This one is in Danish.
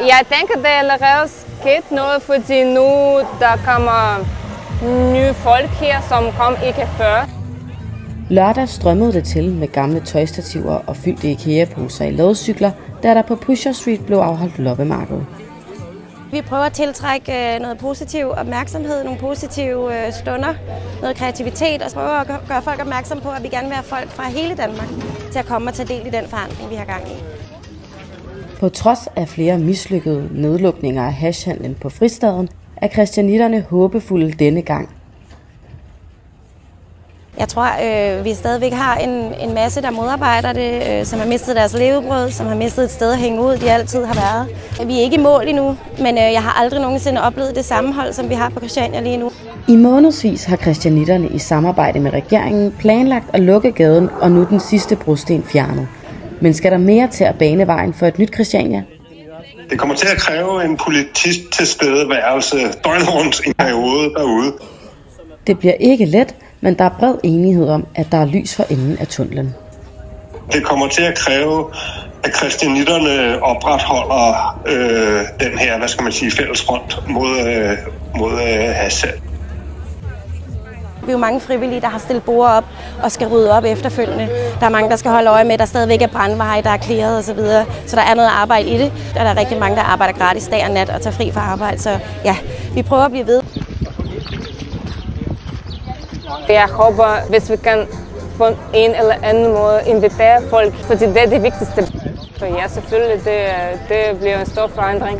Jeg tænker, det er allerede sket noget, fordi nu der kommer nye folk her, som kom ikke før. Lørdag strømmede det til med gamle tøjstativer og fyldte IKEA-poser i ladcykler, da der på Pusher Street blev afholdt loppemarked. Vi prøver at tiltrække noget positiv opmærksomhed, nogle positive stunder, noget kreativitet, og prøver at gøre folk opmærksom på, at vi gerne vil have folk fra hele Danmark til at komme og tage del i den forandring, vi har gang i. På trods af flere mislykkede nedlukninger af hashhandlen på Fristaden, er christianitterne håbefulde denne gang. Jeg tror, vi stadigvæk har en masse, der modarbejder det, som har mistet deres levebrød, som har mistet et sted at hænge ud, de altid har været. Vi er ikke i mål endnu, men jeg har aldrig nogensinde oplevet det sammenhold, som vi har på Christiania lige nu. I månedsvis har christianitterne i samarbejde med regeringen planlagt at lukke gaden, og nu den sidste brosten fjernet. Men skal der mere til at bane vejen for et nyt Christiania? Det kommer til at kræve en politisk tilstedeværelse døgnet rundt i en periode derude. Det bliver ikke let, men der er bred enighed om, at der er lys for enden af tunnelen. Det kommer til at kræve, at christianitterne opretholder den her, hvad skal man sige, fælles front mod hashsalg. Vi er jo mange frivillige, der har stillet borde op og skal rydde op efterfølgende. Der er mange, der skal holde øje med, at der stadigvæk er brandveje, der er clearet osv. Så der er noget arbejde i det. Og der er rigtig mange, der arbejder gratis dag og nat og tager fri fra arbejde. Så ja, vi prøver at blive ved. Jeg håber, hvis vi kan på en eller anden måde invitere folk, fordi det er det vigtigste. Så ja, selvfølgelig, det bliver en stor forandring.